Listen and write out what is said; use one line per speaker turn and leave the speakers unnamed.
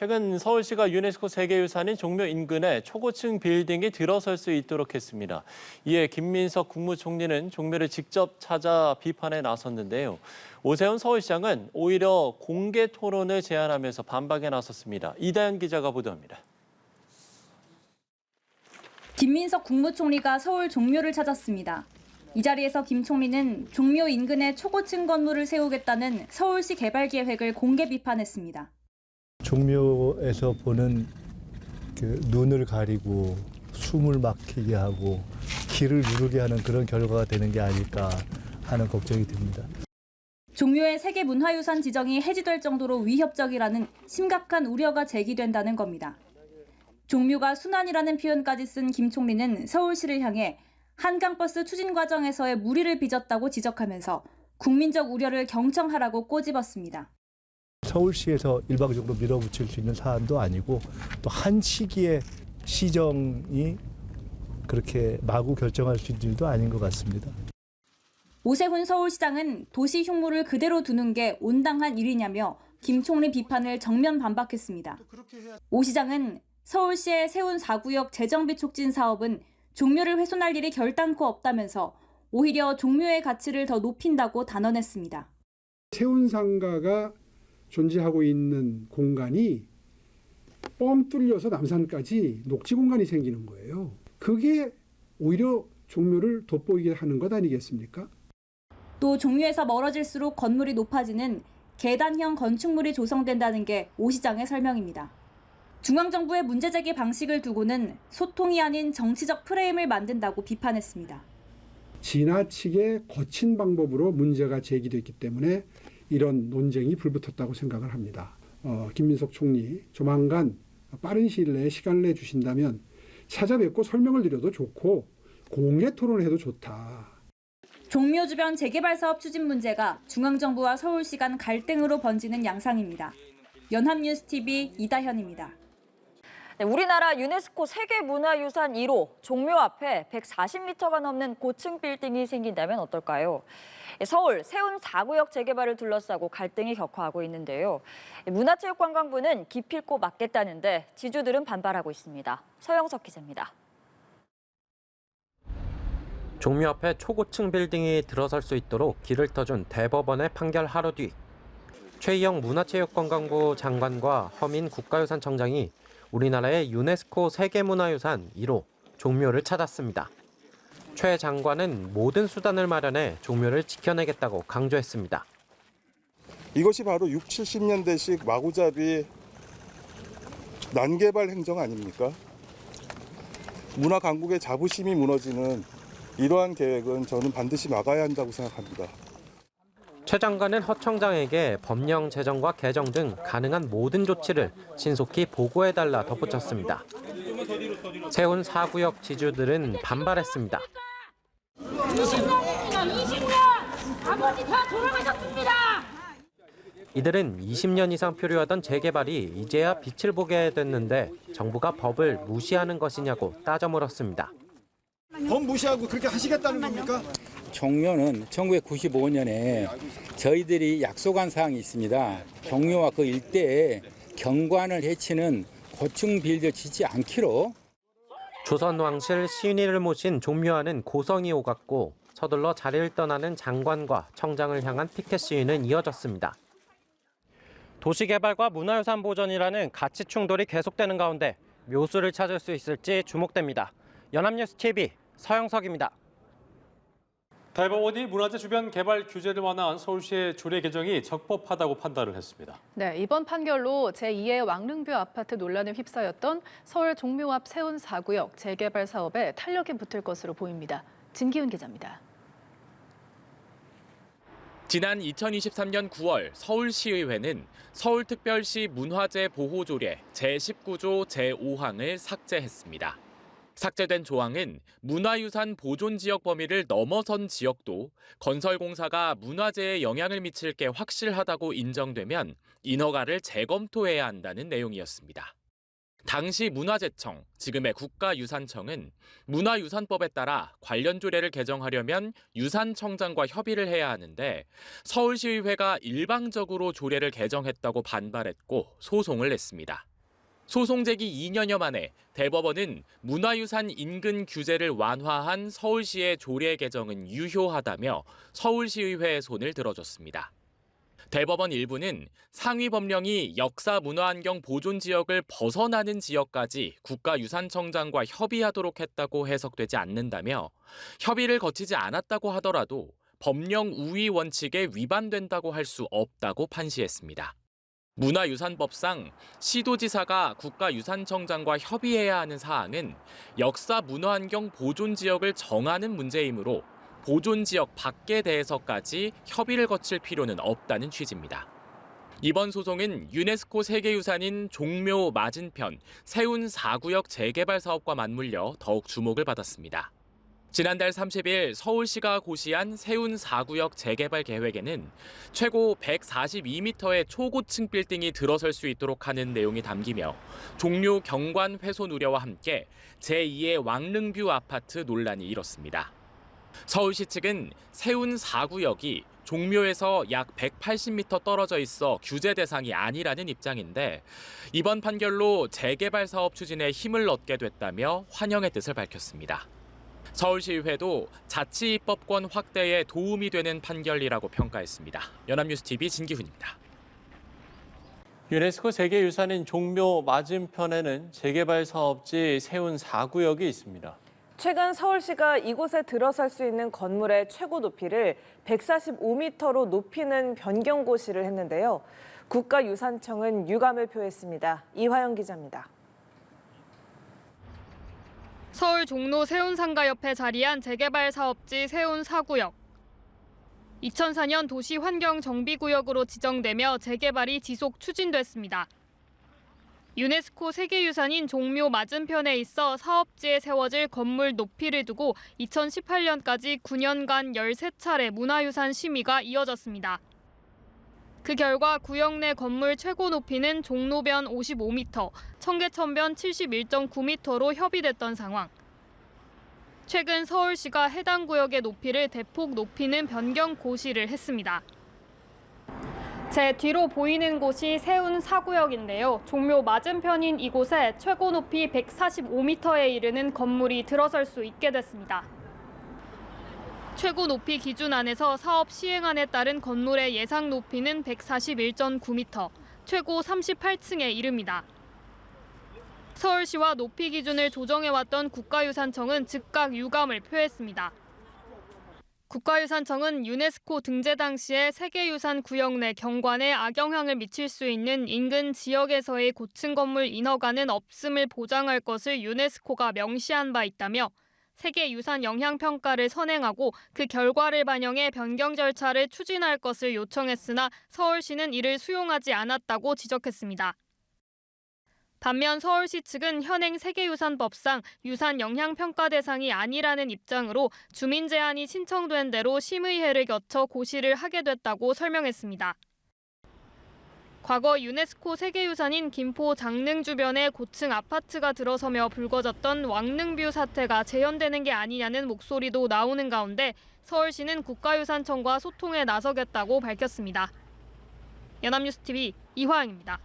최근 서울시가 유네스코 세계유산인 종묘 인근에 초고층 빌딩이 들어설 수 있도록 했습니다. 이에 김민석 국무총리는 종묘를 직접 찾아 비판에 나섰는데요. 오세훈 서울시장은 오히려 공개 토론을 제안하면서 반박에 나섰습니다. 이다연 기자가 보도합니다.
김민석 국무총리가 서울 종묘를 찾았습니다. 이 자리에서 김 총리는 종묘 인근에 초고층 건물을 세우겠다는 서울시 개발 계획을 공개 비판했습니다.
종묘에서 보는 그 눈을 가리고 숨을 막히게 하고 길을 누르게 하는 그런 결과가 되는 게 아닐까 하는 걱정이 듭니다.
종묘의 세계문화유산 지정이 해지될 정도로 위협적이라는 심각한 우려가 제기된다는 겁니다. 종묘가 순환이라는 표현까지 쓴 김 총리는 서울시를 향해 한강버스 추진 과정에서의 무리를 빚었다고 지적하면서 국민적 우려를 경청하라고 꼬집었습니다.
서울시에서 일방적으로 밀어붙일 수 있는 사안도 아니고 또 한 시기에 시정이 그렇게 마구 결정할 수 있는 일도 아닌 것 같습니다.
오세훈 서울시장은 도시 흉물을 그대로 두는 게 온당한 일이냐며 김 총리 비판을 정면 반박했습니다. 오 시장은 서울시의 세운 4구역 재정비 촉진 사업은 종묘를 훼손할 일이 결단코 없다면서 오히려 종묘의 가치를 더 높인다고 단언했습니다.
세운 상가가 존재하고 있는 공간이 뻥 뚫려서 남산까지 녹지 공간이 생기는 거예요. 그게 오히려 종묘를 돋보이게 하는 것 아니겠습니까?
또 종묘에서 멀어질수록 건물이 높아지는 계단형 건축물이 조성된다는 게 오 시장의 설명입니다. 중앙정부의 문제제기 방식을 두고는 소통이 아닌 정치적 프레임을 만든다고 비판했습니다.
지나치게 거친 방법으로 문제가 제기됐기 때문에 이런 논쟁이 불붙었다고 생각을 합니다. 김민석 총리 조만간 빠른 시일 내에 시간을 내주신다면 찾아뵙고 설명을 드려도 좋고 공개 토론을 해도 좋다.
종묘 주변 재개발 사업 추진 문제가 중앙정부와 서울시 간 갈등으로 번지는 양상입니다. 연합뉴스TV 이다현입니다.
네, 우리나라 유네스코 세계문화유산 1호 종묘 앞에 140m가 넘는 고층 빌딩이 생긴다면 어떨까요? 서울 세운 4구역 재개발을 둘러싸고 갈등이 격화하고 있는데요. 문화체육관광부는 기필코 막겠다는데 지주들은 반발하고 있습니다. 서영석 기자입니다.
종묘 앞에 초고층 빌딩이 들어설 수 있도록 길을 터준 대법원의 판결 하루 뒤 최희영 문화체육관광부 장관과 허민 국가유산청장이 우리나라의 유네스코 세계문화유산 1호 종묘를 찾았습니다. 최 장관은 모든 수단을 마련해 종묘를 지켜내겠다고 강조했습니다.
이것이 바로 60, 70년대식 마구잡이 난개발 행정 아닙니까? 문화 강국의 자부심이 무너지는 이러한 계획은 저는 반드시 막아야 한다고 생각합니다.
최 장관은 허 청장에게 법령 제정과 개정 등 가능한 모든 조치를 신속히 보고해달라 덧붙였습니다. 세운 4구역 지주들은 반발했습니다.
20년! 아버지 다 돌아가셨습니다!
이들은 20년 이상 표류하던 재개발이 이제야 빛을 보게 됐는데 정부가 법을 무시하는 것이냐고 따져 물었습니다.
법 무시하고 그렇게 하시겠다는 겁니까?
종묘는 1995년에 저희들이 약속한 사항이 있습니다. 종묘와 그 일대에 경관을 해치는 고층 빌딩을 짓지 않기로.
조선 왕실 신의를 모신 종묘안은 고성이 오갔고 서둘러 자리를 떠나는 장관과 청장을 향한 피켓 시위는 이어졌습니다. 도시개발과 문화유산 보전이라는 가치 충돌이 계속되는 가운데 묘수를 찾을 수 있을지 주목됩니다. 연합뉴스TV 서영석입니다.
대법원이 문화재 주변 개발 규제를 완화한 서울시의 조례 개정이 적법하다고 판단을 했습니다.
네, 이번 판결로 제2의 왕릉뷰 아파트 논란에 휩싸였던 서울 종묘 앞 세운 4구역 재개발 사업에 탄력이 붙을 것으로 보입니다. 진기훈 기자입니다.
지난 2023년 9월 서울시의회는 서울특별시 문화재 보호조례 제19조 제5항을 삭제했습니다. 삭제된 조항은 문화유산 보존지역 범위를 넘어선 지역도 건설공사가 문화재에 영향을 미칠 게 확실하다고 인정되면 인허가를 재검토해야 한다는 내용이었습니다. 당시 문화재청, 지금의 국가유산청은 문화유산법에 따라 관련 조례를 개정하려면 유산청장과 협의를 해야 하는데 서울시의회가 일방적으로 조례를 개정했다고 반발했고 소송을 냈습니다. 소송 제기 2년여 만에 대법원은 문화유산 인근 규제를 완화한 서울시의 조례 개정은 유효하다며 서울시의회에 손을 들어줬습니다. 대법원 일부는 상위 법령이 역사문화환경 보존지역을 벗어나는 지역까지 국가유산청장과 협의하도록 했다고 해석되지 않는다며 협의를 거치지 않았다고 하더라도 법령 우위 원칙에 위반된다고 할 수 없다고 판시했습니다. 문화유산법상 시도지사가 국가유산청장과 협의해야 하는 사항은 역사문화환경 보존지역을 정하는 문제이므로 보존지역 밖에 대해서까지 협의를 거칠 필요는 없다는 취지입니다. 이번 소송은 유네스코 세계유산인 종묘 맞은편 세운 4구역 재개발 사업과 맞물려 더욱 주목을 받았습니다. 지난달 30일 서울시가 고시한 세운 4구역 재개발 계획에는 최고 142m의 초고층 빌딩이 들어설 수 있도록 하는 내용이 담기며 종묘 경관 훼손 우려와 함께 제2의 왕릉뷰 아파트 논란이 일었습니다. 서울시 측은 세운 4구역이 종묘에서 약 180m 떨어져 있어 규제 대상이 아니라는 입장인데 이번 판결로 재개발 사업 추진에 힘을 얻게 됐다며 환영의 뜻을 밝혔습니다. 서울시의회도 자치 입법권 확대에 도움이 되는 판결이라고 평가했습니다. 연합뉴스TV 진기훈입니다.
유네스코 세계유산인 종묘 맞은편에는 재개발 사업지 세운 4구역이 있습니다.
최근 서울시가 이곳에 들어설 수 있는 건물의 최고 높이를 145m로 높이는 변경 고시를 했는데요. 국가유산청은 유감을 표했습니다. 이화영 기자입니다.
서울 종로 세운상가 옆에 자리한 재개발 사업지 세운 4구역. 2004년 도시환경정비구역으로 지정되며 재개발이 지속 추진됐습니다. 유네스코 세계유산인 종묘 맞은편에 있어 사업지에 세워질 건물 높이를 두고 2018년까지 9년간 13차례 문화유산 심의가 이어졌습니다. 그 결과 구역 내 건물 최고 높이는 종로변 55m, 청계천변 71.9m로 협의됐던 상황. 최근 서울시가 해당 구역의 높이를 대폭 높이는 변경 고시를 했습니다. 제 뒤로 보이는 곳이 세운 4구역인데요. 종묘 맞은편인 이곳에 최고 높이 145m에 이르는 건물이 들어설 수 있게 됐습니다. 최고 높이 기준 안에서 사업 시행안에 따른 건물의 예상 높이는 141.9m, 최고 38층에 이릅니다. 서울시와 높이 기준을 조정해왔던 국가유산청은 즉각 유감을 표했습니다. 국가유산청은 유네스코 등재 당시에 세계유산 구역 내 경관에 악영향을 미칠 수 있는 인근 지역에서의 고층 건물 인허가는 없음을 보장할 것을 유네스코가 명시한 바 있다며 세계유산 영향평가를 선행하고 그 결과를 반영해 변경 절차를 추진할 것을 요청했으나 서울시는 이를 수용하지 않았다고 지적했습니다. 반면 서울시 측은 현행 세계유산법상 유산 영향평가 대상이 아니라는 입장으로 주민 제안이 신청된 대로 심의회를 거쳐 고시를 하게 됐다고 설명했습니다. 과거 유네스코 세계유산인 김포 장릉 주변에 고층 아파트가 들어서며 불거졌던 왕릉뷰 사태가 재현되는 게 아니냐는 목소리도 나오는 가운데 서울시는 국가유산청과 소통에 나서겠다고 밝혔습니다. 연합뉴스TV 이화영입니다.